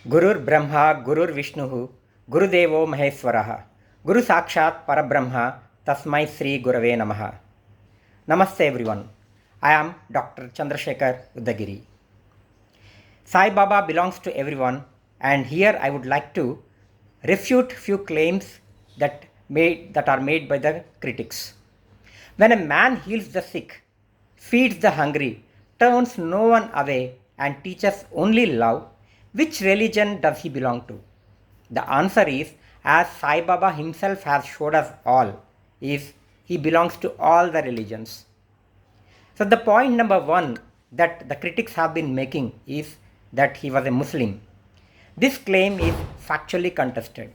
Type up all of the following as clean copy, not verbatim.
Gurur Brahma, Gurur Vishnu, Gurudevo Maheswaraha, Guru Sakshat Parabrahma, Tasmai Sri Gurave Namaha. Namaste everyone. I am Dr. Chandrasekhar Uddagiri. Sai Baba belongs to everyone, and here I would like to refute few claims that are made by the critics. When a man heals the sick, feeds the hungry, turns no one away, and teaches only love, which religion does he belong to? The answer is, as Sai Baba himself has showed us all, is he belongs to all the religions. So the point number one that the critics have been making is that he was a Muslim. This claim is factually contested.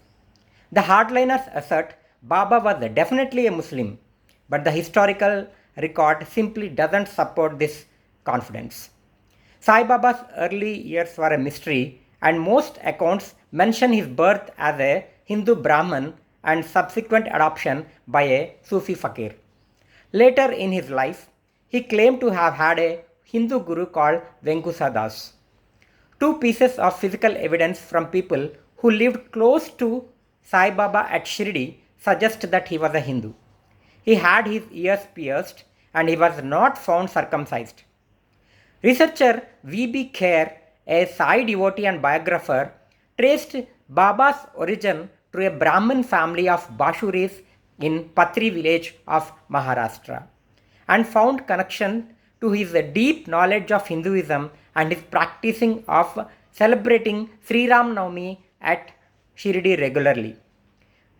The hardliners assert Baba was definitely a Muslim, but the historical record simply doesn't support this confidence. Sai Baba's early years were a mystery, and most accounts mention his birth as a Hindu Brahmin and subsequent adoption by a Sufi fakir. Later in his life, he claimed to have had a Hindu guru called Venkusa Das. Two pieces of physical evidence from people who lived close to Sai Baba at Shirdi suggest that he was a Hindu. He had his ears pierced and he was not found circumcised. Researcher V.B. Kher, a Sai devotee and biographer, traced Baba's origin to a Brahmin family of Bashuris in Patri village of Maharashtra and found connection to his deep knowledge of Hinduism and his practicing of celebrating Sri Ram Navami at Shirdi regularly.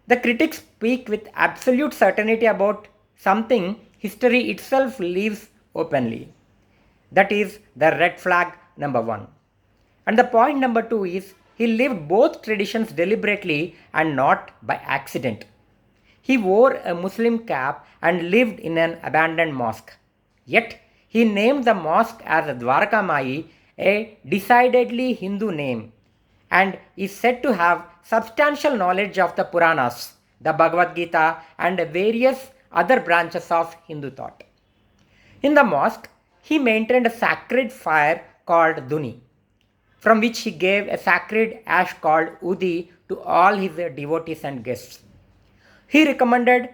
The critics speak with absolute certainty about something history itself leaves openly. That is the red flag number one. And the point number two is he lived both traditions deliberately and not by accident. He wore a Muslim cap and lived in an abandoned mosque. Yet he named the mosque as Dwarka Mai, a decidedly Hindu name, and is said to have substantial knowledge of the Puranas, the Bhagavad Gita, and various other branches of Hindu thought. In the mosque, he maintained a sacred fire called Duni, from which he gave a sacred ash called Udi to all his devotees and guests. He recommended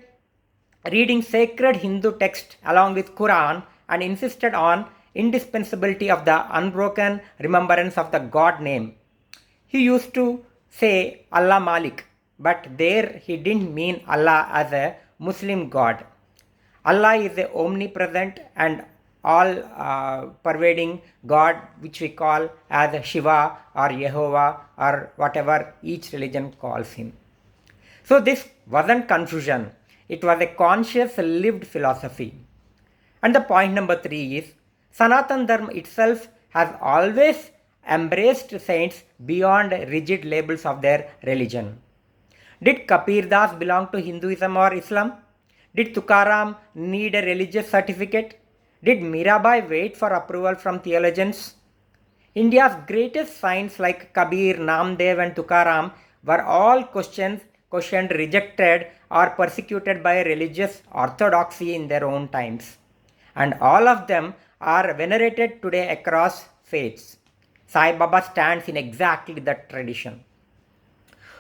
reading sacred Hindu text along with Quran and insisted on indispensability of the unbroken remembrance of the God name. He used to say Allah Malik, but there he didn't mean Allah as a Muslim God. Allah is a omnipresent and all pervading God, which we call as Shiva or Jehovah or whatever each religion calls him. So this wasn't confusion, it was a conscious lived philosophy. And the point number three is Sanatan Dharma itself has always embraced saints beyond rigid labels of their religion. Did Kabir Das belong to Hinduism or Islam? Did Tukaram need a religious certificate? Did Mirabai wait for approval from theologians? India's greatest saints like Kabir, Namdev and Tukaram were all questioned, rejected or persecuted by religious orthodoxy in their own times. And all of them are venerated today across faiths. Sai Baba stands in exactly that tradition.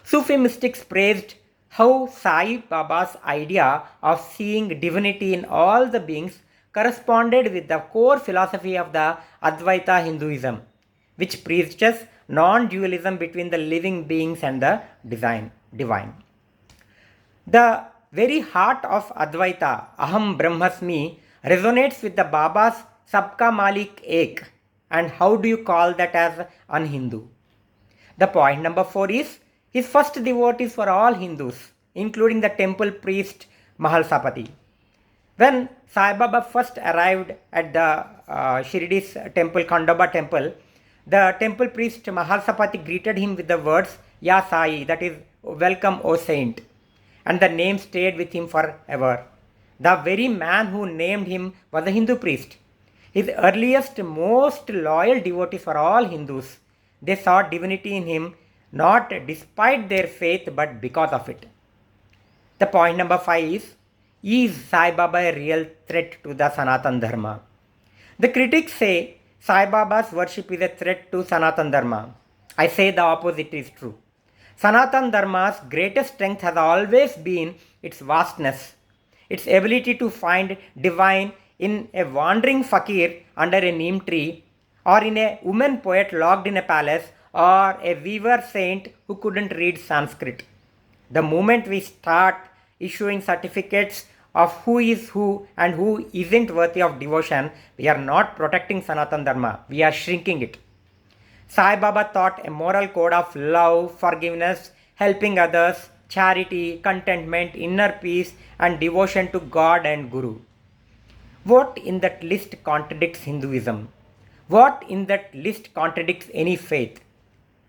Sufi mystics praised how Sai Baba's idea of seeing divinity in all the beings corresponded with the core philosophy of the Advaita Hinduism, which preaches non-dualism between the living beings and the divine. The very heart of Advaita, Aham Brahmasmi, resonates with the Baba's Sabka Malik Ek. And how do you call that as un-Hindu? The point number four is his first devotees were all Hindus, including the temple priest Mahalsapati. When Sai Baba first arrived at the Shirdi's temple, Khandoba temple, the temple priest Mahalsapati greeted him with the words, Ya Sai, that is, welcome O saint. And the name stayed with him forever. The very man who named him was a Hindu priest. His earliest, most loyal devotees were all Hindus. They saw divinity in him, not despite their faith, but because of it. The point number five is Sai Baba a real threat to the Sanatan Dharma? The critics say Sai Baba's worship is a threat to Sanatan Dharma. I say the opposite is true. Sanatan Dharma's greatest strength has always been its vastness, its ability to find divine in a wandering fakir under a neem tree, or in a woman poet locked in a palace, or a weaver saint who couldn't read Sanskrit. The moment we start issuing certificates of who is who and who isn't worthy of devotion, we are not protecting Sanatan Dharma, we are shrinking it. Sai Baba taught a moral code of love, forgiveness, helping others, charity, contentment, inner peace, and devotion to God and Guru. What in that list contradicts Hinduism? What in that list contradicts any faith?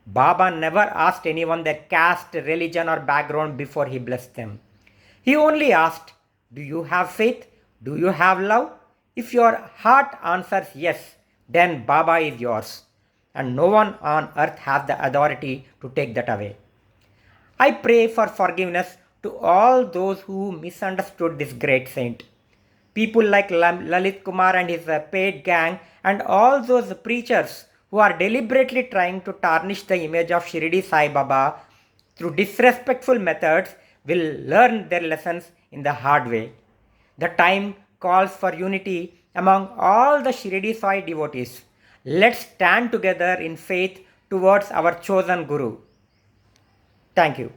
Baba never asked anyone their caste, religion, or background before he blessed them. He only asked, do you have faith? Do you have love? If your heart answers yes, then Baba is yours, and no one on earth has the authority to take that away. I pray for forgiveness to all those who misunderstood this great saint. People like Lalit Kumar and his paid gang, and all those preachers who are deliberately trying to tarnish the image of Shirdi Sai Baba through disrespectful methods will learn their lessons in the hard way. The time calls for unity among all the Shirdi Sai devotees. Let's stand together in faith towards our chosen Guru. Thank you.